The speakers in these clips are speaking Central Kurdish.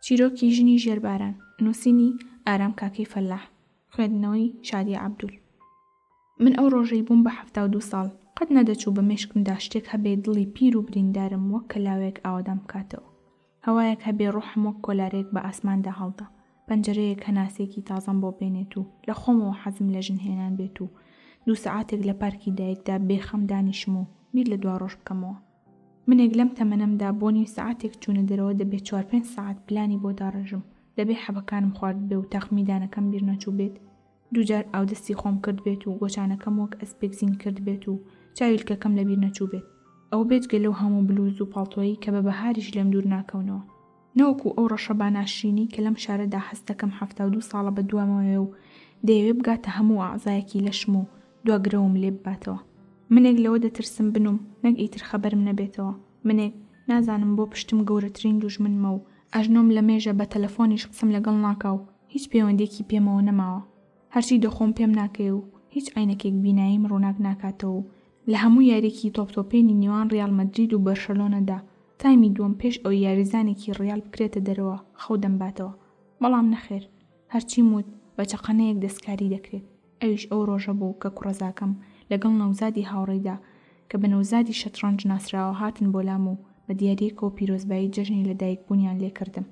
چیرۆکی ژنی ژێرباران نووسینی ئارام کاکەی فەلاح خوێندنەوەی شادی عەبدول. من ئەو ڕۆژەی بووم بە 72 ساڵ قەت نەدەچوو بە مێشکمدا شتێک هەبێ دڵی پیر و بریندارم وەک کەلاوێک ئاوادام بکاتەوە. هەوایەک هەبێ ڕوحم وەک کۆلارێک بە ئاسماندا هەڵدا، پەنجەرەیەک هەناسێکی تازەم بۆ بێنێت و لە خۆمەوە حەزم لە ژن هێنان بێت و 2 سەعاتێک لە پارکی دایکدا بێخەم دانیشم و بیر لە دوا ڕۆژ بکەمەوە. منێک لەم تەمەنەمدا بۆ نیو سەعاتێک چوونە دەرەوە دەبێت 4-5 سەعات پلانی بۆ داڕێژم، دەبێت حەبەکانم خوارد بێ و تەخمیدانەکەم بیر نەچوو بێت، دووجار ئاودەستی خۆم کرد بێت و گۆچانەکەم وەک ئەسپێک زین کرد بێت و چاویلکەکەم لەبیر نەچوو بێت، ئەو بێجگە لەو هەموو بلوز و پاڵتۆیی کە بە بەهاریش لێم دوور ناکەونەوە. نەوەکو ئەو ڕەشە باناشینی کە لەم شارەدا هەست دەکەم 72 ساڵە بە دوامەوێ و دەیەوێ بگاتە هەموو ئەعزایەکی لەشم و دواگرەوم لێ بباتەوە. منێک لەوە دەترسم بنوم نەک ئیتر خەبەرم نەبێتەوە، منێک نازانم بۆ پشتم گەورەترین دوژمنمە و ئەژنۆم لە مێژە بە تەلەفۆنیش قسم لەگەڵ ناکا و هیچ پەیوەندێکی پێمەوە نەماوە، هەرچی دەخۆم پێم ناکەی و هیچ عینەکێک بیناییم ڕووناک ناکاتەوە و لە هەموو یاریکی تۆپتۆپێنی نێوان ڕیال مەدرید و بەرشەلۆنەدا تایمی دووەم پێش ئەو یاریزانێکی ڕیال بکرێتە دەرەوە خەو دەمباتەوە. بەڵام نەخێر، هەرچی موت بە چەقەنەیەک دەستکاری دەکرێت. ئەویش ئەو ڕۆژە بوو کە کوڕەزاکەم لەگەڵ نەوزادی هاوڕێیدا کە بە نەوزادی شەترەنج ناسراوە هاتن بۆ لام و بە دیارێکەوە پیرۆزبایی جەژنی لە دایکبوونیان لێ کردم.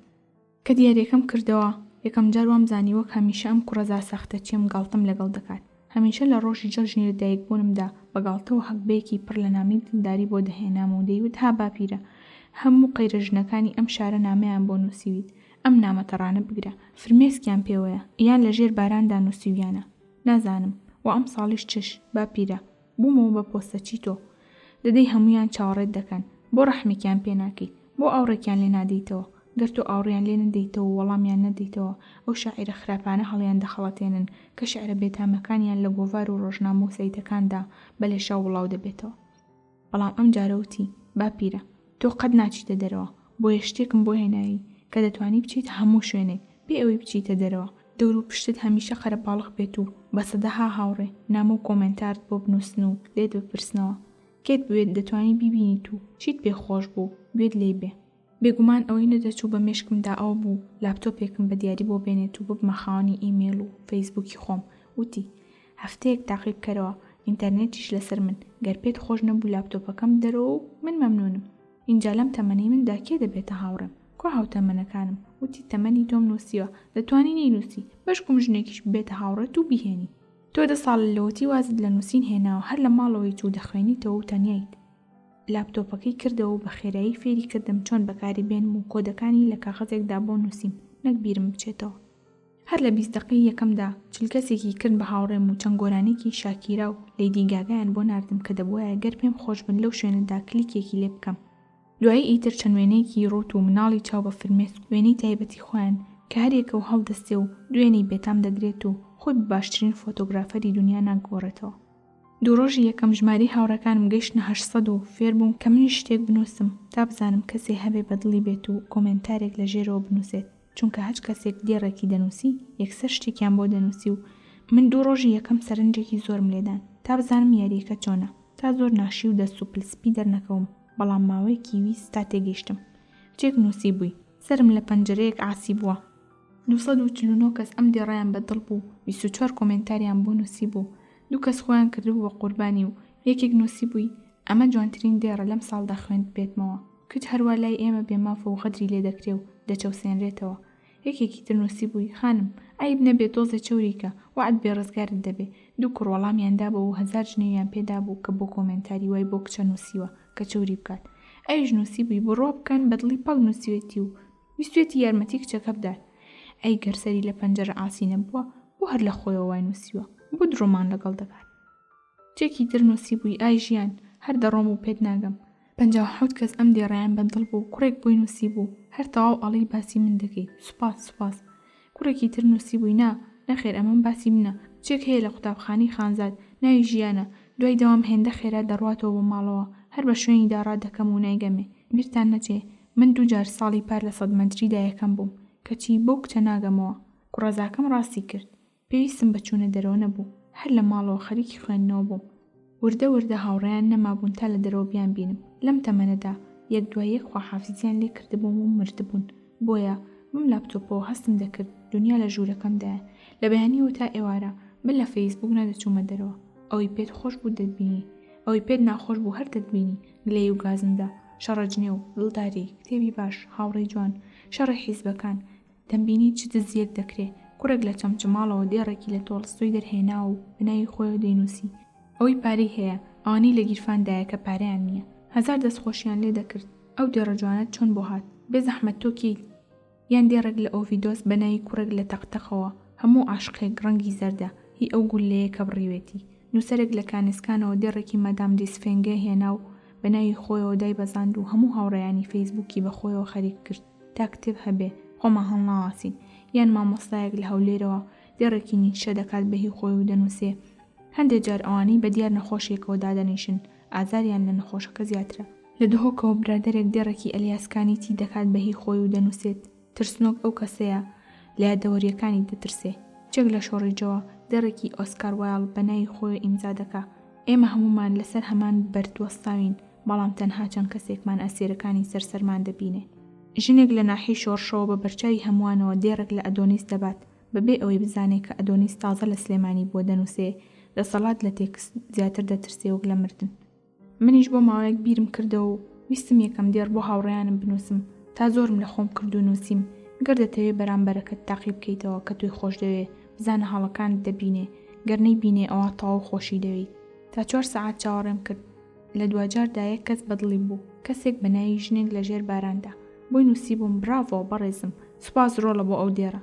کە دیارێکەم کردەوە یەکەم جار وام زانی وەک هەمیشە ئەم کوڕەزا سەختە چێم گاڵتەم لەگەڵ دەکات. هەمیشە لە ڕۆژی جەژنی لە دایکبوونمدا بە گاڵتەوە هەکبەیەکی پڕ لە نامی دڵداری بۆ دەهێنام و دەیوت ها باپیرە هەموو قەیرە ژنەکانی ئەم شارە نامەیان بۆ نووسیویت، ئەم نامەتەڕانە بگرە، فرمێسکیان پێوەیە یان لەژێر باراندا نووسیویانە، نازانم و ئەم ساڵیش چش باپیرە بوومەوە بە پۆستەچی تۆ دەدەی هەمویان چاوەڕێت دەکەن، بۆ ڕەحمێکیان پێ ناکەیت، بۆ ئاوڕێکیان لێ نادەیتەوە، گەر تۆ ئاوڕیان لێ نەدەیتەوە و وەڵامیان نەدەیتەوە ئەو شاعیرە خراپانە هەڵیان دەخەڵەتێنن کە شعرە بێتامەکانیان لە گۆڤار و ڕۆژنامە و سەیتەکاندا بەلێشا وڵاو دەبێتەوە. بەڵام ئەم جارەوتی باپیرە تۆ قەت ناچیتە دەرەوە، بۆ یەشتێکم بۆ هێناوی کە دەتوانی بچیت هەموو شوێنێک بێ ئەوەی بچیتە دەرەوە، دەور و پشتت هەمیشە خەرەپاڵق بێت و بە سەدەها هاوڕێ نامە و کۆمنتارت بۆ بنووسن و لێت بپرسنەوە کێت بوێت دەتوانی بیبینیت و چیت پێ خۆش بوو گوێت لێ بێ. بێگومان ئەوەی نەدەچوو بە مێشکمدا ئەو بوو لاپتۆپێکم بە دیاری بۆ بێنێت و ببمە خاوەنی ئیمێل و فەیسبووکی خۆم. وتی هەفتەیەک تاقیب کەرەوە، ئینتەرنێتیش لەسەر من، گەر پێت خۆش نەبوو لاپتۆپەکەم دەرەوە و من مەمنونم. اینجا لەم تەمەنەی مندا کێ دەبێتە هاوڕێم؟ کۆ هاوتەمەنەکانم؟ وتی تەمەنی تۆم نووسیوە، دەتوانی نەینووسی بەشکم ژنێکیش ببێتە هاوڕێت و بیهێنی. تۆ 10 ساڵ لەوەتی وازت لە نووسین هێناوە هەر لە ماڵەوەی چوو دەخوێنیتەوە و تەنیایت. لاپتۆپەکەی کردەوە و بە خێرایی فێری کردم چۆن بەکاری بێنم و کۆدەکانی لە کاغەزێکدا بۆ نووسیم نەک بیرم بچێتەوە. هەر لە 20 دقەی یەکەمدا چلکەسێکی کرد بە هاوڕێم و چەند گۆرانێکی شاکیرا و لەیدی گاگایان بۆ ناردم کە دەبوایە گەر پێم خۆش بن لەو شوێنەدا کلیکێکی لێ بکەم. دوایی ئیتر چەند وێنەیەکی ڕوت و مناڵی چاو بە فرمێسک وێنەی تایبەتی خۆیان کە هەرێکە و هەڵدەستێ و دوێنەی بێتام دەگرێت و خۆی باشترین فۆتۆگرافەری دنیا ناگۆڕێتەوە. دوو ڕۆژی یەکەم ژمارەی هاوڕەکانم گەیشتنە 800 و فێر بووم کە منی شتێک بنووسم تا بزانم کەسێ هەبێ بەدڵی بێت و کۆمنتارێک لە ژێرەوە بنووسێت، چونکە هەچ کەسێک دێڕێکی دەنووسی یەکسەر شتێکیان بۆ دەنووسی و من دوو ڕۆژی یەکەم سەرنجێکی زۆرم لێدان تا بزانم یاریەکە چۆنە، تا زۆر ناشی و دەست و پلسپی دەرنەکەوم. بەڵام ماوەیەکی ویست تا تێگەیشتم چێک نووسی بووی، سرم لە پەنجەرەیەک ئاسی بووە. 249 کەس ئەم دێڕیان بەدڵ بوو، 24 کۆمنتاریان بۆ نووسی بوو، 2 کەس خۆیان کردبوو بە قوربانی و یەکێک نووسی بووی ئەمە جوانترین دێڕە لەم ساڵدا خوێند بێتمەوە، کچ هەروە لای ئێمە بێمافە و غەدری لێ دەکرێ و دەچەوسێنرێتەوە. یەکێکی تر نووسی بووی خانم ئایب نەبێت تۆزە چۆریکە وعد بێڕزگارت دەبێ. 2 کوڕوەڵامیاندا بوو و 1000 ژنێویان پێدا بوو کە بۆ کۆمنتاری وای بۆ کچە نووسیوە کە چۆری بکات. ئەویش نووسی بووی بڕۆ بکەن بەدڵی پەڵ نووسیوێتی و ویستوێتی یارمەتی کچەکە بدات. ئەی گەرسەری لە پەنجەرە ئاسی نەبووە بۆ هەر لە خۆیەوە وای نووسیوە بۆ درۆمان لەگەڵ دەکات. چێکی تر نووسی بووی ئای ژیان هەر دەڕۆم و پێت ناگەم. 57 کەس ئەم دێڕیان بەدڵ بوو، کوڕێک بۆی نووسی بوو هەر تەواو ئەڵی باسی من دەکەیت، سوپاس سوپاس. کوڕێکی تر نووسی بووی نا نەخێر ئەمەم باسی منە، چێک هەیە لە قوتابخانەی خانزاد ناوی ژیانە، دوای دەوام هێندە خێرا دەڕواتەوە بۆ ماڵەوە هەر بە شوێنی داڕا دەکەم و نایگەمێ. بیرتان نەچێ من 2 جار ساڵی پار لە 100 مەتریدا یەکەم بووم کەچی بۆ کچە ناگەمەوە. کوڕەزاکەم ڕاستی کرد، پێویستم بە چوونە دەرەوە نەبوو، هەر لە ماڵەوە خەریکی خوێندنەوە بووم. وردە وردە هاوڕێیان نەمابوون تا لە دەرەوە بیان بینم. لەم تەمەنەدا یەک دوای یەک خواحافیزیان لێ کردبووم و مردبوون، بۆیە بم لاپتۆپەوە هەستم دەکرد دنیا لە ژوورەکەمدایە لە بەیانیەوە تا ئێوارە من لە فەیسبوک نەدەچوومە دەرەوە ئەوەی پێت خۆش بوو دەتبینی ئەوەی پێت ناخۆش بوو هەر دەتبینی گلەی و گازندا شەڕەجنێ و دڵداری کتێبی باش هاوڕێی جوان شەڕی حیزبەکان دەمبینی چ دزیەک دەکرێ کوڕێک لە چەمچماڵەوە دێڕێکی لە تۆڵستۆی دەرهێنا و بەناوی خۆیەوە دەینووسی ئەوەی پارەی هەیە ئەوانەی لە گیرفاندایە کە پارەیان نییە هەزار دەستخۆشیان لێ دەکرد ئەو دێڕە جوانت چۆن بۆ هات بێ زەحمەت تۆ کیت یان دێڕێک لە ئۆڤیدۆس بەناوی کوڕێک لە تەقتەقەوە هەموو عاشقێک ڕەنگی زەردە هی ئەو گولەیە کە بڕیوێتی نووسەرێک لە کانسکانەوە دێڕێکی مەدام دیسفێنگە هێنا و بەناوی خۆیەوە دای بەزاند و هەموو هاوڕێیانی فەیسبووکی بە خۆیەوە خەریک کرد تا کتێب هەبێ خۆمان هەڵناواسین یان مامۆستایەک لە هەولێرەوە دێڕێکی نیچە دەکات بەهی خۆی و دەنووسێ هەندێک جار ئەوانەی بە دیار نەخۆشیەکەوە دادەنیشن ئازاریان لە نەخۆشەکە زیاترە لە دهۆکەوە برادەرێک دێڕێکی ئەلیاسکانیتی دەکات بەهی خۆی و دەنووسێت ترسنۆک ئەو کەسەیە لە یادەوەریەکانی دەترسێ چێک لە شۆڕیجەوە دێڕێکی ئۆسکار وایڵ بەناوی خۆی ئیمزا دەکا ئێمە هەمومان لەسەر هەمان بەردوەستاوین بەڵام تەنها چەند کەسێکمان ئەسیرەکانی سەرسەرمان دەبینێ ژنێک لە ناحی شۆڕشەوە بە بەرچاوی هەمووانەوە دێڕێک لە ئەدۆنیس دەبات بەبێ ئەوەی بزانێت کە ئەدۆنیس تازە لە سلێمانی بۆ دەنووسێ دەسەڵات لە تێکست زیاتر دەترسێ وەک لە مردن منیش بۆ ماوەیەک بیرم کردەوە و ویستم یەکەم دێڕ بۆ هاوڕێیانم بنووسم تا زۆرم لە خۆم کرد و نووسیم گەر دەتەوێت بەرامبەرەکەت تاقی بکەیتەوە کە توی خۆش دەوێ بزانە هەڵەکانت دەبینێ گەر نەیبینێ ئەوە تەواو خۆشی دەوێت تا 4 سەعات چاوەڕێم کرد لە دوجاردا یەک کەس بەدڵی بوو کەسێک بەناوی ژنێک لە ژێر باراندا بۆی نووسی بووم براڤۆ بەڕێزم سوپاس ڕۆڵە بۆ ئەو دێڕە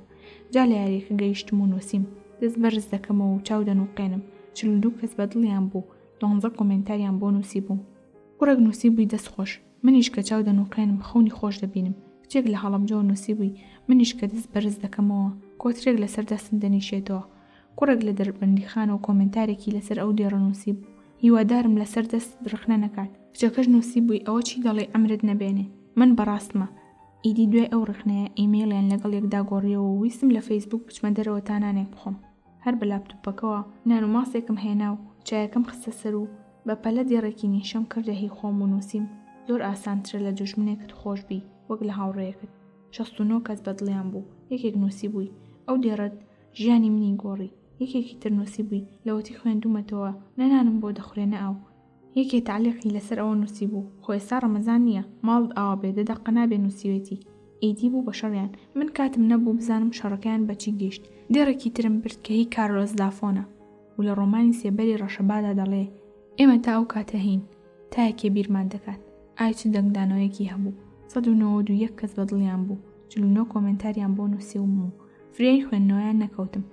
جا لە یاریەکە گەیشتم و نووسیم دەست بەرز دەکەمەوە و چاو دەنووقێنم 42 کەس بەدڵیان بوو 12 کۆمنتاریان بۆ نووسی بووم کوڕێک نووسی بووی دەست خۆش منیش کە چاو دەنووقێنم خەونی خۆش دەبینم کچێک لە هەڵەمجەوە نووسی بووی منیش کە دەست بەرز دەکەمەوە کۆترێک لەسەر دەستم دەنیشێتەوە کوڕێک لە دەربەندیخانەوە کۆمنتارێکی لەسەر ئەو دێڕە نووسی بوو هیوادارم لەسەر دەست درخنە نەکات کچەکەش نووسی بووی ئەوە چی دەڵێ ئەمرت نەبێنێ من بەڕاستمە ئیدی دوای ئەو ڕخنەیە ئیمێڵیان لەگەڵ یەکدا گۆڕیەوە و ویستم لە فەیسبوک بچمە دەرەوە تا نانێک بخۆم هەر بە لاپتۆپەکەوە نان و ماسێکم هێنا و چایەکەم خستە سەر و بە پەلە دێڕێکی نیشەم کردە هی خۆم و نووسیم زۆر ئاسانترە لە دوژمنێکت خۆش بی وەک لە هاوڕێیەکت 69 کەس بەدڵیان بوو یەکێک نووسی بووی ئەو دێڕەت ژیانی منی گۆڕی یەکێکی تر نووسی بووی لەوەتی خوێندومەتەوە نەنانم بۆ دەخورێنە ئاو یەکێ تعلیقی لەسەر ئەوە نووسی بوو خۆ ئێستا ڕەمەزان نییە ماڵت ئاوا بێ دەقە نابێ نووسیوێتی ئیدی بوو بە شەڕیان من کاتم نەبوو بزانم شەڕەکەیان بەچی گەیشت دێڕێکی ترم برد کە هی کارلۆس دافۆنە و لە ڕۆمانی سێبەری ڕەشەبادا دەڵێ ئێمە تا ئەو کاتە هین تا یەکێ بیرمان دەکات ئای چ دەنگدانەوەیەکی هەبوو 191 کەس بەدڵیان بوو 49 کۆمنتاریان بۆ نووسیوم و فرێی خوێندنەوەیان نەکەوتم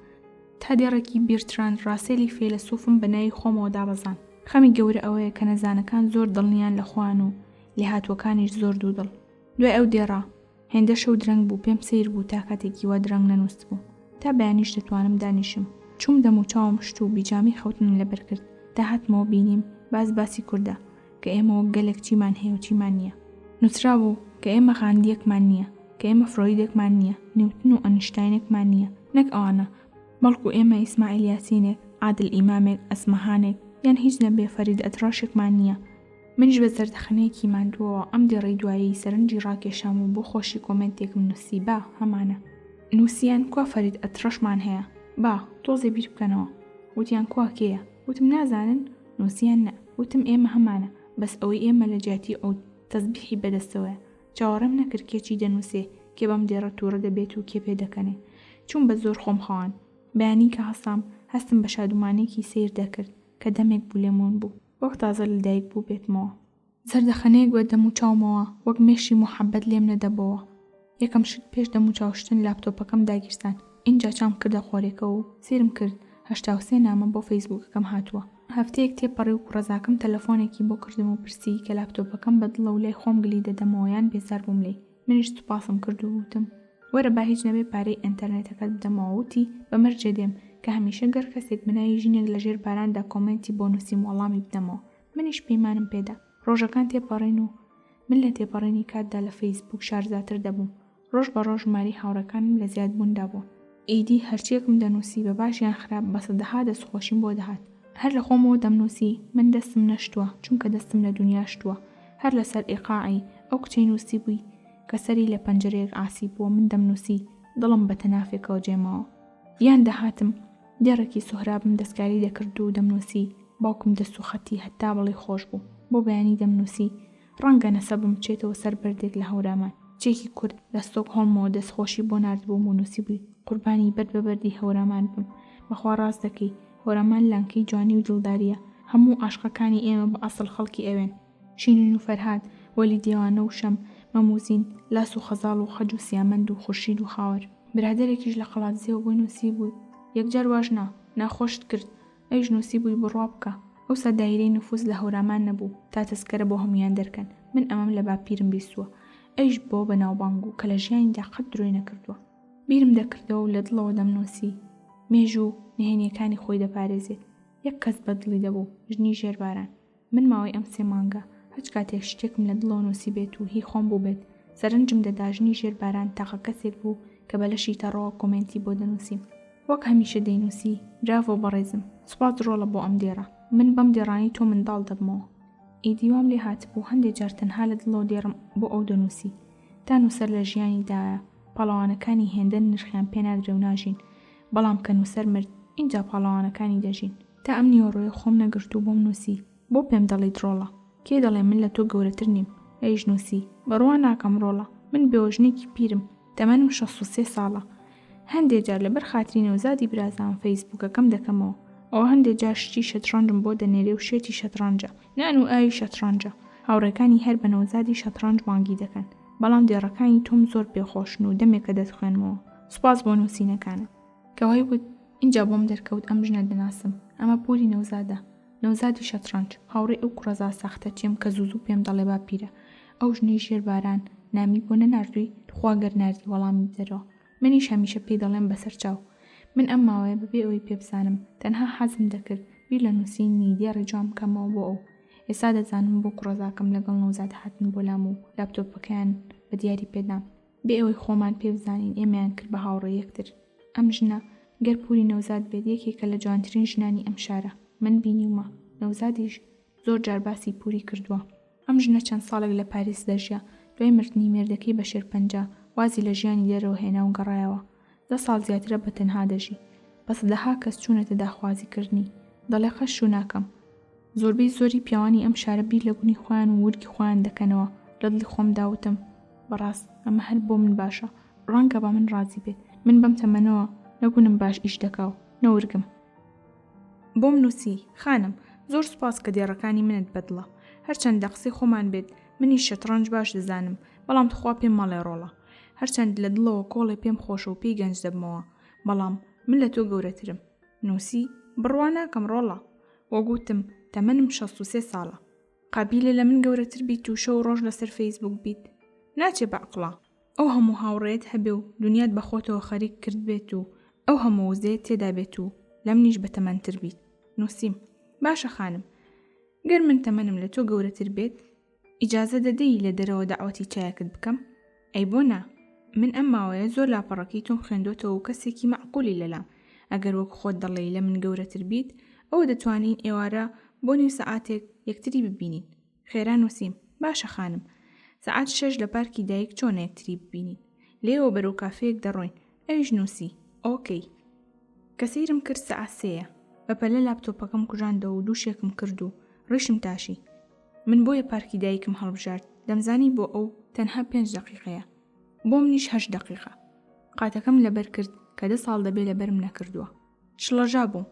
تا دێڕێکی بیرتراند ڕاسێلی فەیلسوفم بەناوی خۆمەوە دابەزان خەمی گەورە ئەوەیە کە نەزانەکان زۆر دڵنیان لە خوان و لێهاتوەکانیش زۆر دوودڵ دوای ئەو دێڕە هێندە شەو درەنگ بوو پێم سیر بوو تا کاتێکی وا درەنگ نەنووست بوو تا بەیانیش دەتوانم دانیشم چوم دەم و چاوم شت و بیجامی خەوتنم لەبەر کرد تا هاتمەوە بینیم باسی کووردە کە ئێمەوە گەلێک چیمان هەیە و چیمان نییە نووسرا بوو کە ئێمە غاندیەکمان نییە کە ئێمە فرۆیدێکمان نییە نیوتن و ئەنیشتاینێکمان نییە نەک ئەوانە بەڵکو ئێمە ئیسماعیل یاسینێک عادل ئیمامێک ئەسمەهانێک یان هیچ نەبێ فەرید ئەتراشێکمان نییە منیش بە زەردەخەنەیەکی ماندووەوە ئەم دێڕەی دوایی سەرنجی ڕاکێشام و بۆ خۆشی کۆمنتێکم نووسی با هەمانە نووسیان کوا فەرید ئەتراشمان هەیە با تۆزێ بیر بکەنەوە وتیان کوا کێیە وتم نازانن نووسیان نە وتم ئێمە هەمانە بەس ئەوەی ئێمە لە جیاتی ئەو تەسبیحی بەدەستەوەیە چاوەڕێم نەکرد کێکی دەنووسێ کێ بەم دێڕە تووڕە دەبێت و کێ پێ دەکەنێ چوون بە زۆر خۆم خەوان بەیانی کە هەستم بە شادومانێکی سیر دەکرد کە دەمێک بوو لێمون بوو وەک تازە لەدایک بوو بێتمەوە زەردەخەنەیەک وە دەم و چاومەوە وەک مێشی محەبەت لێم نەدەبەوە یەکەم شت پێش دەم و چاوشتن لاپتۆپەکەم داگیرستان اینجا چام کردە خۆرێکە و سیرم کرد 83 نامە بۆ فەیسبووکەکەم هاتووە هەفتەیەک تێپەڕی و کوڕەزاکەم تەلەفۆنێکی بۆ کردم و پرسی کە لاپتۆپەکەم بەدڵە و لای خۆم گلی دەدەمەوە یان بێزار بووم لێ منیش سوپاسم کرد و وتم وەرە با هیچ نەبێ پارەی ئینتەرنێتەکەت بدەمەوە وتی بەمەرجێ دێم کە هەمیشە گەر کەسێک بناوی ژینێک لە ژێر باراندا کۆمنتی بۆ نووسیم وەڵامی بدەمەوە منیش پەیمانم پێدا ڕۆژەکان تێپەڕین و من لە تێپەڕینی کاتدا لە فەیسبوک شارزاتر دەبووم ڕۆژ بە ڕۆژ ماری هاوڕەکانم لە زیادبووندا بوو ئیدی هەرچیەکم دەنووسی بە باشیان خراپ بە سەدەها دەستخۆشیم بۆ دەهات هەر لە خۆمەوە دەمنووسی من دەستم نەشتووە چونکە دەستم لە دنیا شتووە هەر لەسەر ئیقاعی ئەو کچەی نووسی بووی کە سەری لە پەنجەرەیەک ئاسی بووە من دەمنووسی دڵم بە تەنافێکەوە جێماوە. یان دەهاتم دێڕێکی سوهرابم دەستکاری دەکرد و دەمنووسی باوکم دەست و خەتی هەتا بڵی خۆش بوو. بۆ بەیانی دەمنووسی ڕەنگە نەسەبم بچێتەوە سەر بەردێک لە هەورامان. چێکی کورد لە ستۆکهۆڵمەوە دەستخۆشی بۆ ناردبووم و نووسی بووی قوربانی بەر بە بەردی هەورامان بم. بەخوا ڕاست دەکەی هەورامان لانکەی جوانی و دڵداریە. هەموو عاشقەکانی ئێمە بە ئەسڵ خەڵکی ئەوێن. شینین و فەرهاد، وەلی دیوانە و شەم، مەموزین، لاس و خەزاڵ و خەج و سیامەند و خورشید و خاوەر. برادێکیش لە قەڵاتزیەوە بۆی نووسی بووی یەکجار واژنا ناخۆشت کرد ئەیش نووسی بووی بڕوا بکە. ئەوسا دایرەی نفوس لە هەورامان نەبوو تا تەسکەرە بۆ هەمویان دەرکەن. من ئەمەم لە باپیرم بیستووە ئەیش بۆ بەناوبانگ و کە لە ژیانیدا قەت درۆی نەکردووە. بیرم دەکردەوە و لە دڵەوە دەمنووسی مێژ و نهێنیەکانی خۆی دەپارێزێت. یەک کەس بەدڵی دەبوو ژنی ژێرباران. من ماوەی ئەم 3 مانگە هەچ کاتێک شتێکم لە دڵەوە نووسی بێت و هی خۆم بوو بێت سەرنجم دەدا ژنی ژێرباران تاقە کەسێک بوو کە بەلەشی تەڕەوە کۆمنتی بۆ دەنووسیم. وەک هەمیشە دەینووسی براڤۆ بەڕێزم سوپاس ڕۆڵە بۆ ئەم دێڕە من بەم دێڕانی تۆ منداڵ دەبمەوە. ئیدیوام لێ هاتبوو هەندێک جار تەنها لە دڵەوە دێڕم بۆ ئەو دەنووسی تا نووسەر لە ژیانیدایە پاڵەوانەکانی هێندە نرخیان پێ نادرێ و ناژین بەڵام کە نووسەر مرد اینجا پاڵەوانەکانی دەژین. تا ئەم نیوەڕۆیە خۆم نەگرت و بۆم نووسی بۆ پێم دەڵێیت ڕۆڵە کێ دەڵێ من لە تۆ گەورەتر نیم. ئەیش نووسی بەڕوا ناکەم ڕۆڵە من بێوەژنێکی پیرم تەمەنم 63 ساڵە. هەندێک جار لەبەر خاتری نەوزادی برازان فەیسبووکەکەم دەکەمەوە. ئەوە هەندێک جار شتی شەترەنجم بۆ دەنێرێ و شێتی شەترەنجە نان و ئاوی شەترەنجە. هاوڕێکانی هەر بە نەوزادی شەترەنج مانگی دەکەن بەڵام دێڕەکانی تۆم زۆر پێخۆشن و دەمێکە دەتخوێنمەوە. سوپاس بۆ نووسینەکانت. کەوای وت اینجا بۆم دەرکەوت ئەم ژنە دەناسم ئەمە پوری نەوزادە نەوزادی شەترەنج هاوڕێ ئەو کوڕەزا ساختە چێم کە زوو پێم دەڵێ باپیرە. ئەو ژنەی ژێرباران نامی بۆ نەناردووی خوا گەر ناردی وەڵامی بدەرەوە. منیش هەمیشە پێی دەڵێم بەسەر چاو. من ئەم ماوەیە بەبێ ئەوەی پێ بزانم تەنها حەزم دەکرد بیر لە نووسینی دیارە جوام بکەمەوە بۆ ئەو. ئێستا دەزانم بۆ کوڕەزاکەم لەگەڵ نەوزاد هاتن بۆ لام و لاپتۆپەکەیان بە دیاری پێدام بێ ئەوەی خۆمان پێ بزانین ئێمەیان کرد بە هاوڕێ یەکتر. ئەم ژنە گەر پوری نەوزاد بێت یەکێکە لە جوانترین ژنانی ئەم شارە. من بینیومە نەوزادیش زۆر جار باسی پوری کردووە. ئەم ژنە چەند ساڵێک لە پاریس دەژیا دوای مردنی مێردەکەی بە شێرپەنجە وازی لە ژیانی دەرەوە هێنا و گەڕایەوە. 10 ساڵ زیاترە بە تەنها دەژی بەس دەها کەس چوونەتە داخوازیکردنی دەڵێ خەش و ناکەم. زۆربەی زۆری پیاوانی ئەم شارە بیر لە بوونی خۆیان و ورگی خۆیان دەکەنەوە. لە دڵی خۆم داوتم بەڕاست ئەمە هەر بۆ من باشە ڕەنگە بە من ڕازی بێت. من بەم تەمەنەوە نەبوونم باش ئیش دەکاو نەورگم. بۆم نووسی خانم زۆر سوپاس کە دێڕەکانی منت بەدڵە هەرچەند لە قسەی خۆمان بێت منیش شەترەنج باش دەزانم بەڵام تخوا پێم مەڵێ ڕۆڵە هەرچەند لە دڵەوە کۆڵێ پێم خۆشە و پێی گەنج دەبمەوە بەڵام من لە تۆ گەورەترم. نووسی بڕوا ناکەم ڕۆڵە وەگوتم تەمەنم 63 ساڵە قابیلە لە من گەورەتر بیت و شەو ڕۆژ لەسەر فەیسبوک بیت ناچێ بەعقڵە. ئەو هەموو هاوڕێت هەبێ و دنیات بە خۆتەوە خەریک کرد بێت و ئەو هەموو وزێت تێدا بێت و لە منیش بە تەمەنتر بیت. نووسیم باشە خانم گەر من تەمەنم لە تۆ گەورەتر بێت ئیجازە دەدەی لە دەرەوە داعوەتی چایەکت بکەم؟ ئەی بۆ نا من ئەم ماوەیە زۆر لاپەڕەکەی تۆم خوێندۆتەوە و کەسێکی مەعقولی لەلام. ئەگەر وەک خۆت دەڵێی لە من گەورەتر بیت ئەوە دەتوانین ئێوارە بۆ نیو سەعاتێک یەکتری ببینین. خێرا نووسیم باشە خانم سەعات 6 لە پارکی دایک چۆن یەکتری ببینین لێوە بەرەو کافەیەک دەڕۆین. ئەویش نووسی ئۆکەی. کە سەیرم کرد سەعات 3 بەپەلە لاپتۆپەکەم کوژاندەوە و دووشێکم کرد و ڕیشم تاشی. من بۆیە پارکی دایکم هەڵبژارد دەمزانی بۆ ئەو تەنها 5 دقیقەیە بۆ منیش 8 دقیقە. قاتەکەم لەبەر کرد کە 10 ساڵ دەبێ لەبەرم نەکردووە. شڵەژا بووم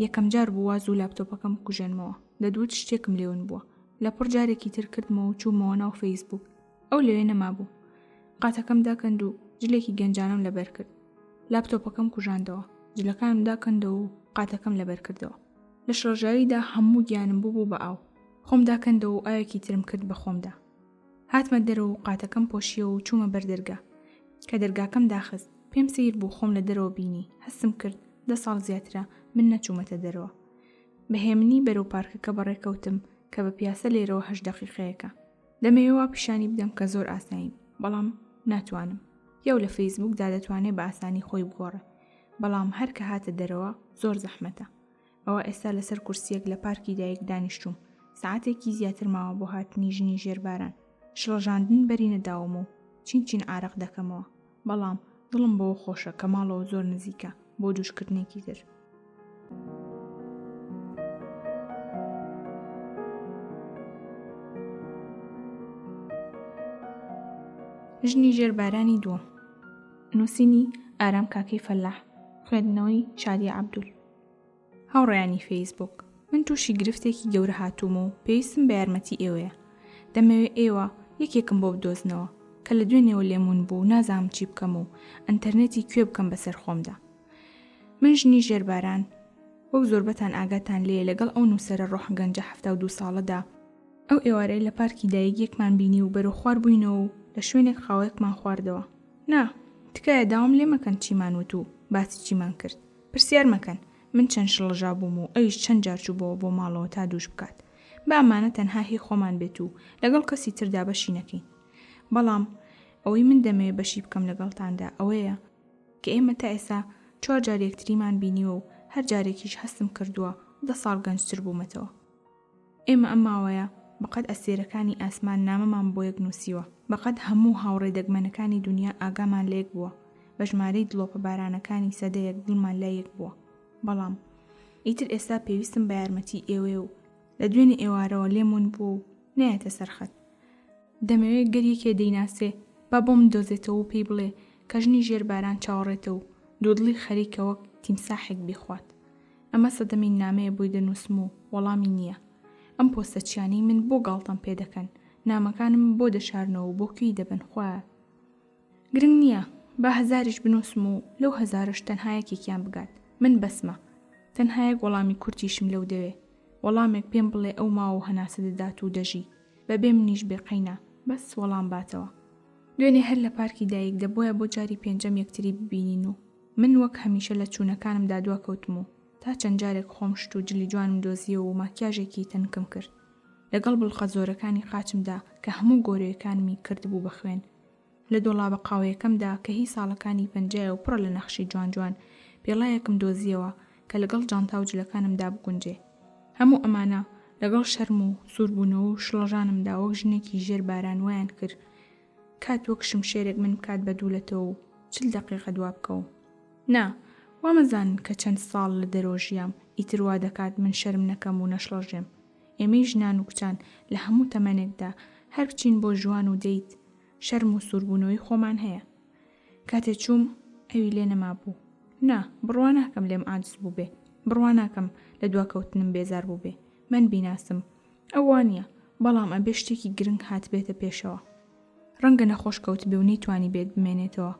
یەکەم جار بوو واز و لاپتۆپەکەم کوژێنمەوە دەدوت شتێکم لێون بووە. لە پڕ جارێکی تر کردمەوە و چوومەوە ناو فەیسبوک ئەو لەوێ نەما بوو. قاتەکەم داکەند و جلێکی گەنجانم لەبەر کرد. لاپتۆپەکەم کوژاندەوە جلەکانم داکەندەوە و قاتەکەم لەبەر کردەوە. لە شڵەژاویدا هەموو گیانم بوو بە ئاو خۆم داکەندەوە و ئاوێکی ترم کرد بە خۆمدا. هاتمە دەرەوە و قاتەکەم پۆشیە و چوومە بەر دەرگا. کە دەرگاکەم داخست پێم سیر بوو خۆم لە دەرەوە بینی هەستم کرد 10 ساڵ زیاترە من نەچوومەتە دەرەوە. بەهێمنی بەرەو پارکەکە بەڕێکەوتم کە بە پیاسە لێرەوە 8 دقیقەیەکە. دەمەوێت پیشانی بدەم کە زۆر ئاساییم بەڵام ناتوانم. یەو لە فەیسبوکدا دەتوانێت بە ئاسانی خۆی بگۆڕێ بەڵام هەر کە هاتە دەرەوە زۆر زەحمەتە. ئەوە ئێستا لەسەر کورسیەک لە پارکی دایک دانیشتوم. ساعتێکی زیاتر ماوە بۆ هاتنی ژنی ژێرباران. شڵەژاندن بەری نەداوم و چین ئارەق دەکەمەوە، بەڵام دڵم بۆ خۆشە کە ماڵەوە زۆر نزیکە بۆ دووشکردنێکی تر. ژنی ژێربارانی دووەم. نووسینی ئارام کاکەی فەلاح. خوێندنەوەی شادی عەبدول. هاوڕێیانی فەیسبووک، من تووشی گرفتێکی گەورە هاتوومە و پێویستم بە یارمەتی ئێوەیە. دەمەوێت ئێوە یەکێکم بۆ بدۆزنەوە کە لە دوێنێەوە لێمون بوو نازانم چی بکەم و ئەنتەرنێتی کوێ بکەم بەسەر خۆمدا. من ژنی ژێرباران وەک زۆربەتان ئاگاتان لێ لەگەڵ ئەو نووسەرە ڕۆحگەنجە 72 ساڵەدا ئەو ئێوارەی لە پارکی دایەکێکمان بینی و بەرەو خوار بووینەوە و لە شوێنێک خاوەیەکمان خواردەوە. نا، تکایە داوام لێ مەکەن چیمان وت و باسی چیمان کرد. پرسیار مەکەن من چەند شڵژا بووم و ئەویش چەند جار چوو بۆ ماڵەوە تا دووش بکات. با ئەمانە تەنها هی خۆمان بێت و لەگەڵ کەسی تردا بەشی نەکەین. بەڵام ئەوەی من دەمەوێت بەشی بکەم لەگەڵتاندا ئەوەیە کە ئێمە تا ئێستا 4 جار یەکتریمان بینیوە و هەر جارێکیش هەستم کردووە 10 ساڵ گەنجتر بوومەتەوە. ئێمە ئەم ماوەیە بەقەد ئەسێرەکانی ئاسمان نامەمان بۆ یەک نووسیوە، بەقەد هەموو هاوڕێ دەگمەنەکانی دنیا ئاگامان لە یەک بووە، بە ژمارەی دڵۆپە بارانەکانی سەدەیەک دڵمان لای یەک بووە. بەڵام ئیتر ئێستا پێویستم بە یارمەتی ئێوێ و لە دوێنێ ئێوارەوە لێمون بوو و نایەتە سەرخەت. دەمەوێت گەریەکێ دەیناسێ با بۆم دۆزێتەوە و پێی بڵێ کە ژنی ژێرباران چاوەڕێتە و دوودڵی خەریکە وەک تیمساحێک بیخوات. ئەمە سەدەمین نامەیە بۆی دەنووسم و وەڵامی نییە. ئەم پۆستەچیانی من بۆ گاڵتەم پێ دەکەن، نامەکانم بۆ دەشارنەوە و بۆ کوێی دەبن خوایە. گرنگ نییە، با 1000ش بنووسم و لەو 1000ش تەنها یەکێکیان بگات. من بەسمە، تەنها یەک وەڵامی کورتیشم لەو دەوێ، وەڵامێک پێم بڵێ ئەو ماوە هەناسە دەدات و دەژی، بەبێ منیش بێقەینە، بەس وەڵام باتەوە. دوێنێ هەر لە پارکی دایک دەبۆیە بۆ جاری 5ەم یەکتری ببینین و من وەک هەمیشە لە چوونەکانمدا دواکەوتم و تا چەند جارێک خۆم شت و جلی جوانم دۆزیەوە و ماکیاژێکی تەنکم کرد. لەگەڵ بڵقە زۆرەکانی قاچمدا کە هەموو گۆرەیەکانمی کردبوو بە خوێن. لە دۆڵابە قاوەیەکەمدا کە هی ساڵەکانی پەنجایە و پڕە لە نەخشی جوان جوان پێڵایەکم دۆزیەوە کە لەگەڵ جانتا و جلەکانمدا بگونجێ. هەموو ئەمانە لەگەڵ شەرم و سووربوونەوە و شڵەژانمدا وەک ژنێکی ژێر باران وایان کرد کات وەک شمشێرێک من بکات بەدوولەتەوە و 40 دقیقە دوا بکەوم. نا، وامەزانن کە چەند ساڵ لە دەرۆژیام ئیتر وا دەکات من شەرم نەکەم و نەشڵەژێم. ئێمەی ژنان و کچان لە هەموو تەمەنێکدا هەر بچین بۆ ژوان و دەیت شەرم و سووربوونەوەی خۆمان هەیە. کاتێک چووم ئەوی لێ نەما بوو. نا، بڕوا ناکەم لێم عاجز بوو بێ، بڕوا ناکەم لە دواکەوتنم بێزار بوو بێ. من بیناسم ئەو وانە، بەڵام ئەبێ شتێکی گرنگ هات بێتە پێشەوە. ڕەنگە نەخۆش کەوت بێ و نەیتوانی بێت بمێنێتەوە.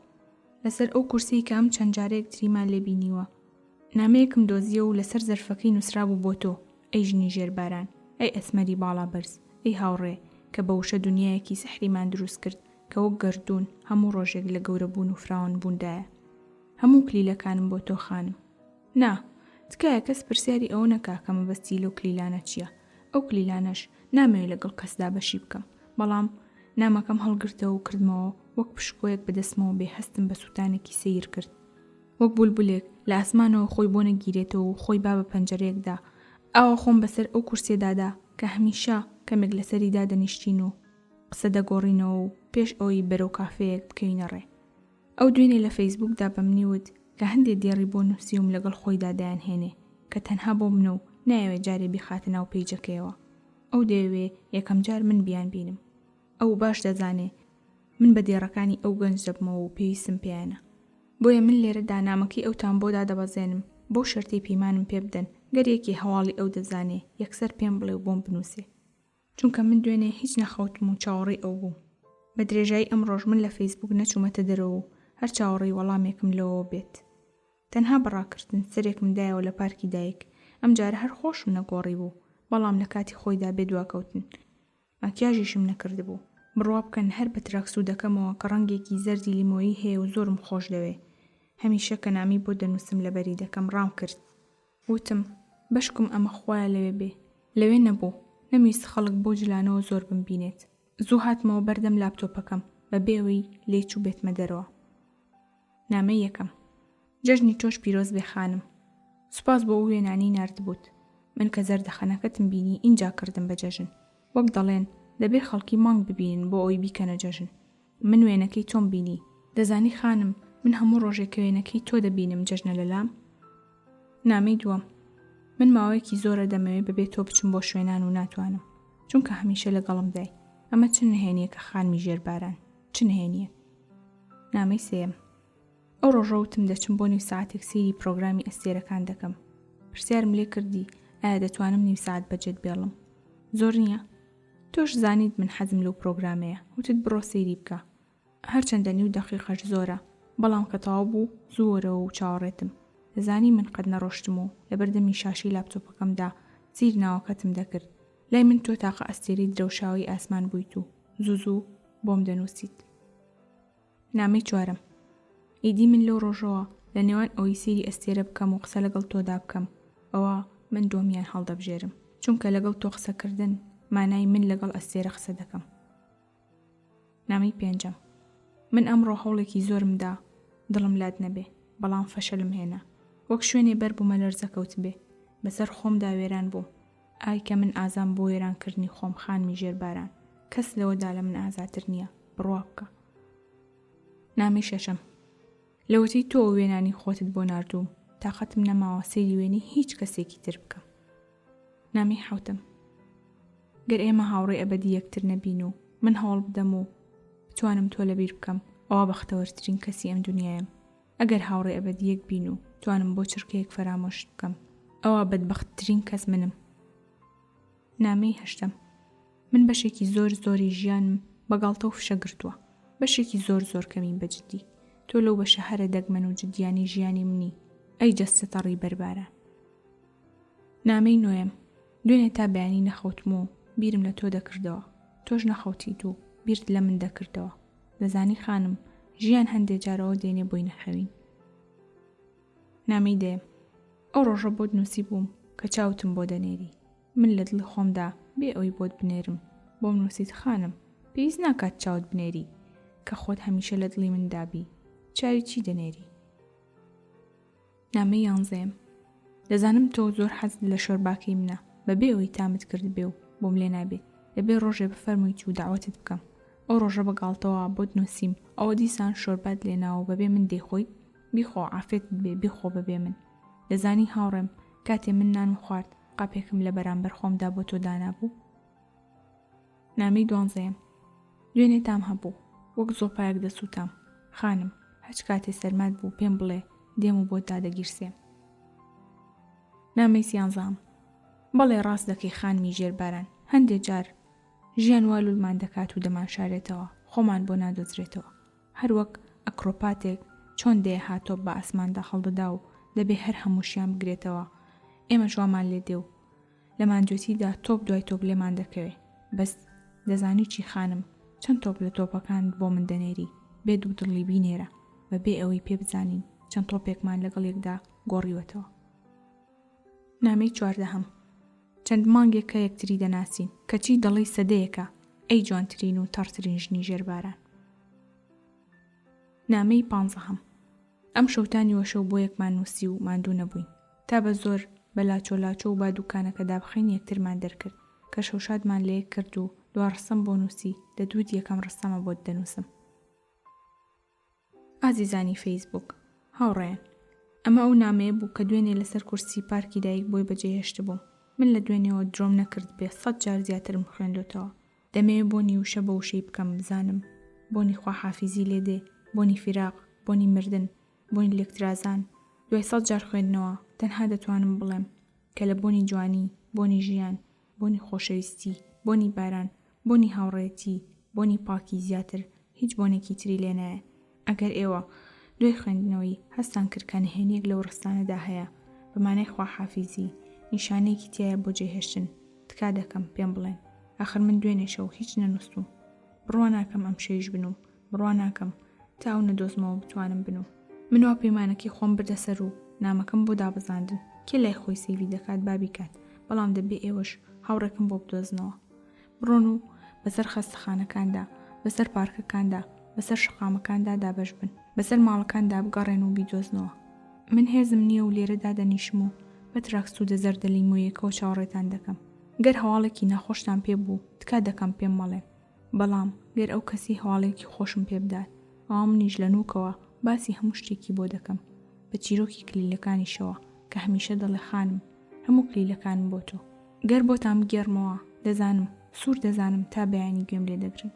لەسەر ئەو کورسی کە ئەم چەند جارێک تریمان لێ بینیوە نامەیەکم دۆزیە و لەسەر زەرفەکەی نووسرا بوو بۆ تۆ، ئەی ژنی ژێرباران، ئەی ئەسمەری باڵا بەرز، ئەی هاوڕێ کە بە وشە دونیایەکی سەحریمان دروست کرد کە وەک گەردوون هەموو ڕۆژێک لە گەورەبوون و فراوان بووندایە. هەموو کلیلەکانم بۆ تۆ خانم. نا، تکایە کەس پرسیاری ئەوە نەکا کە مەبەستی لەو کلیلانە چییە. ئەو کلیلانەش نامەوێت لەگەڵ کەسدا بەشی بکەم، بەڵام نامەکەم هەڵگرتەوە و کردمەوە وەک پشکۆیەک بەدەستمەوە بێ هەستم بە سووتانێکی سیر کرد. وەک بولبولێک لە ئاسمانەوە خۆی بۆ نەگیرێتەوە و خۆی با بە پەنجەرەیەکدا ئاوا خۆم بەسەر ئەو کورسێدادا کە هەمیشە کەمێک لەسەریدا دەنیشتین و قسە دەگۆڕینەوە و پێش ئەوی بەرەو کافەیەک بکەوینە ڕێ. ئەو دوێنێ لە فەیسبووکدا بە منیوت کە هەندێک دیێڕی بۆ نووسیوم لەگەڵ خۆیدا دایانهێنێ کە تەنها بۆ منە و نایەوێت جارێ بیخاتە ناو پیجەکەیەوە. ئەو دەیەوێ یەکەم جار من بیان بینم. ئەو باش دەزانێ من بە دێڕەکانی ئەو گەنج دەبمەوە و پێویستم پێیانە. بۆیە من لێرەدا نامەکەی ئەوتان بۆدا دەبەزێنم بۆ شەرتی پەیمانم پێ بدەن گەرێکی هەواڵی ئەو دەزانێ یەکسەر پێم بڵێ و بۆم بنووسێ، چونکە من دوێنێ هیچ نەخەوتم و چاوەڕێی ئەو بووم. بە درێژایی ئەم ڕۆژ من لە فەیسبووک نەچوومەتە دەرەوە و هەر چاوەڕێی وەڵامێکم لەوە بێت. تەنها بەڕاکردن سەرێکم دایەوە لە پارکی دایک. ئەم جارە هەر خۆشم نەگۆڕی بوو، بەڵام لە کاتی خۆیدا بێ دواکەوتن. ماکیاژیشم نەکرد بوو. بڕوا بکەن هەر بە تراکسوو دەکەمەوە کە ڕەنگێکی زەردی لیمۆیی هەیە و زۆرم خۆش دەوێ. هەمیشە کە نامی بۆ دەنووسم لە بەری دەکەم ڕام کرد. وتم بەشکم ئەمە خوایە لەوێ بێ. لەوێ نەبوو، نەمویست خەڵک بۆ جلانەوە زۆر بمبینێت. زوو هاتمەوە بەردەم لاپتۆپەکەم بە بێوەی لێچوو بێتمە دەرەوە. نامەی یەکەم. جەژنی تۆش پیرۆز بێ خانم. سوپاس بۆ ئەو وێنانی ناردبووت. من کە زەردەخەنەکەتم بینی ئینجا کردم بە جەژن. وەک دەڵێن دەبێ خەڵکی مانگ ببینن بۆ ئەوی بیکەنە جەژن. من وێنەکەی تۆم بینی دەزانی خانم من هەموو ڕۆژێک وێنەکەی تۆ دەبینم جەژنە لەلام. نامەی دووەم من ماوەیەکی زۆرە دەمەوێت بەبێت تۆ بچم بۆ شوێنان و ناتوانم چونکە هەمیشە لەگەڵم دای ئەمە چ نهێنیە کە خانمی ژێرباران چ نهێنیە. نامەی سێم ئەو ڕۆژە وتم دەچم بۆ نیو ساعتێک سەیری پرۆگرامی ئەستێرەکان دەکەم. پرسیارم لێ کردی ئایا دەتوانم نیو ساعت بەجێت بێڵم. زۆر نییە تۆش زانیت من حەزم لەو پرۆگرامەیە وتت بڕۆ سەیری بکە. هەرچەندە نیو دەقیقەش زۆرە بەڵام کە تەواو بوو زۆرەوە و چاوەڕێتم. دەزانی من قەت نەڕۆشتم و لە بەردەمی شاشی لاپتۆپەکەمدا سیر ناوەکەتم دەکرد. لای من تۆ تاقە ئەستێری درەوشاوی ئاسمان بوویت و زوو بۆم دەنووسیت. نامەی چوارم ئیدی من لەو ڕۆژەوە لە نێوان ئەوەی سیری ئەستێرە بکەم و قسە لەگەڵ تۆدا بکەم ئەوە من دۆمیان هەڵدەبژێرم چونکە لەگەڵ تۆ قسەکردن مانای من لەگەڵ ئەستێرە قسە دەکەم. نامەی پێنجەم من ئەمڕۆ هەوڵێکی زۆرمدا دڵم لات نەبێ بەڵام فەشەلم هێنا وەک شوێنێ بەر بوومە لەرزە کەوت بێ بەسەر خۆمدا وێران بووم. ئای کە من ئازام بۆ وێرانکردنی خۆم خانمی ژێرباران کەس لەوەدا لە من ئازاتر نییە بڕوا بکە. نامەی شەشەم لەوەتی تۆ وێنانی خۆتت بۆ ناردووم تاقەتم نەماوە سەیری وێنی هیچ کەسێکی تر بکەم. نامەی حەوتم گەر ئێمە هاوڕێ ئەبەدی یەکتر نەبین و من هەوڵ بدەم و بتوانم تۆ لەبیر بکەم ئەوە بەختەوەرترین کەسی ئەم دنیایم. ئەگەر هاوڕێ ئەبەدی یەک بین و توانم بۆ چرکەیەک فەرامۆشت بکەم ئەوە بەدبەختترین کەس منم. نامەی هەشتەم من بەشێکی زۆری ژیانم بەگاڵتە و فشە گرتووە بەشێکی زۆر کەمی بەجددی تۆ لەو بەشە هەرە دەگمەن و جدیانی ژیانی منی ئەی جەستە تەڕی بەربارە. نامەی نۆیەم دوێنێ تا بەیانی نەخەوتم و بیرم لە تۆ دەکردەوە تۆش نەخەوتیت و بیرت لە من دەکردەوە. دەزانی خانم ژیان هەندێک جارەوە دێنێ بۆی نەخەوین. نامەی دێم ئەو ڕۆژە بۆت نووسی بووم کە چاوتم بۆ دەنێری من لە دڵی خۆمدا بێ ئەوی بۆت بنێرم بۆم نووسیت خانم پێویست ناکات چاوت بنێری کە خۆت هەمیشە لە دڵی مندابی چاوی چی دەنێری. نامەی یانزەم دەزانم تۆ زۆر حەزت لە شۆرباکەی منە بەبێ ئەوی تامت کرد بێ و بۆم لێ نابێت لەبێ ڕۆژێ بفەرموویت و داوەتت بکەم ئەو ڕۆژە بەگاڵتەوە بۆت نووسیم ئەوە دیسان شۆربات لێناوە بەبێ من دەیخۆیت بیخۆ عافێت بێ بیخۆ بەبێ من. دەزانی هاوڕێم کاتێ من نانم خوارد قاپێکم لە بەرامبەر خۆمدا بۆ تۆ دانابوو. نامەی دوانزەم دوێنێ تام هەبوو وەک زۆپایەک دەسووتام خانم هەچ کاتێ سەرمات بوو پێم بڵێ دێم و بۆت دادەگیرسێم. نامەی سیانزەم بەڵێ ڕاست دەکەی خانمی ژێرباران هەندێک جار ژیان والولمان دەکات و دەمان شارێتەوە خۆمان بۆ نادۆزرێتەوە هەروەک ئەکرۆپاتێک چۆن دێ هاتۆ بە ئاسماندا هەڵدەدا و دەبێ هەر هەمووشیان بگرێتەوە ئێمە جوامان لێ دێ و لە مانجوێتیدا تۆپ دوای تۆپ لێمان دەکەوێ بەس دەزانی چی خانم چەند تۆپ لە تۆپەکان بۆ من دەنێری بێ دوو دڵی بینێرە بەبێ ئەوەی پێ بزانین چەند تۆپێکمان لەگەڵ یەکدا گۆڕیوەتەوە. نامەی چواردەهەم چەند مانگێک کە یەکتری دەناسین کەچی دڵی سەدەیەکە ئەی جوانترین و تەڕترین ژنی ژێرباران. نامەی پانزەهەم ئەم شەوتانی وەشەو بۆ یەکمان نووسی و ماندوو نەبووین تا بە زۆر بە لاچۆ و با دوکانەکەدا بخەین یەکترمان دەرکرد کە شەوشادمان لێ کرد و دوا ڕستەم بۆ نووسی دەدوت یەکەم ڕستەمە بۆت دەنووسم. ئازیزانی فەیسبوک هاوڕێن ئەمە ئەو نامەیە بوو کە دوێنێ لەسەر کورسی پارکی دایک بۆی بەجێهێشت بووم من لە دوێنێەوە درۆم نەکرد بێ 100 جار زیاترم خوێندوتەوە دەمەوێت بۆنی وشە بە وشەی بکەم بزانم بۆنی خواحافیزی لێدێ بۆنی فیراق بۆنی مردن بۆنی لێکترازان دوای 100 جار خوێندنەوە تەنها دەتوانم بڵێم کە لە بۆنی جوانی بۆنی ژیان بۆنی خۆشەویستی بۆنی باران بۆنی هاوڕێتی بۆنی پاکی زیاتر هیچ بۆنێکی تری لێ نایە. ئەگەر ئێوە دوای خوێندنەوەی هەستان کرد کە نهێنیەک لەو ڕستانەدا هەیە بەمانای خواحافیزی نیشانەیەکی تایە بۆ جێهێشتن تکا دەکەم پێم بڵێن ئاخر من دوێنێ شەو هیچ نەنووسم بڕوا ناکەم ئەم شەیش بنوم بڕوا ناکەم تا ئەو نەدۆزمەوە بتوانم بنوم من وا پەیمانەکی خۆم بردە سەر و نامەکەم بۆ دابزاندن کێ لای خۆی سەیوی دەکات بابی کات بەڵام دەبێ ئێوەش هاوڕێکم بۆ بدۆزنەوە بڕۆن و بەسەر خەستەخانەکاندا بەسەر پارکەکاندا بەسەر شقامەکاندا دابەش بن بەسەر ماڵەکاندا بگەڕێن و بیدۆزنەوە. من هێزم نییە و لێرەدا دەنیشم و بە تراکس و دەزەردەلیمۆیەکەوە چاوەڕێتان دەکەم گەر هەواڵێکی ناخۆشتان پێ بوو تکا دەکەم پێم مەڵێن بەڵام گەر ئەو کەسی هەواڵێکی خۆشم پێ بدات ئەوە منیش لە نووکەوە باسی هەموو شتێکی بۆ دەکەم بە چیرۆکی کلیلەکانیشەوە کە هەمیشە دەڵێ خانم هەموو کلیلەکانم بۆ تۆ گەر بۆتان بگێڕمەوە دەزانم سوور دەزانم تا بەیانی گوێم لێ دەگرن.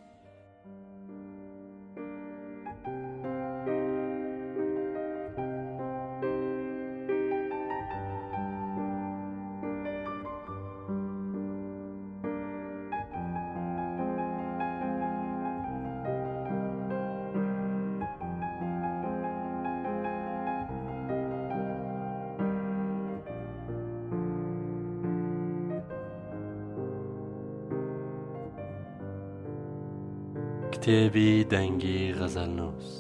کتێبی دەنگی غەزەلنووس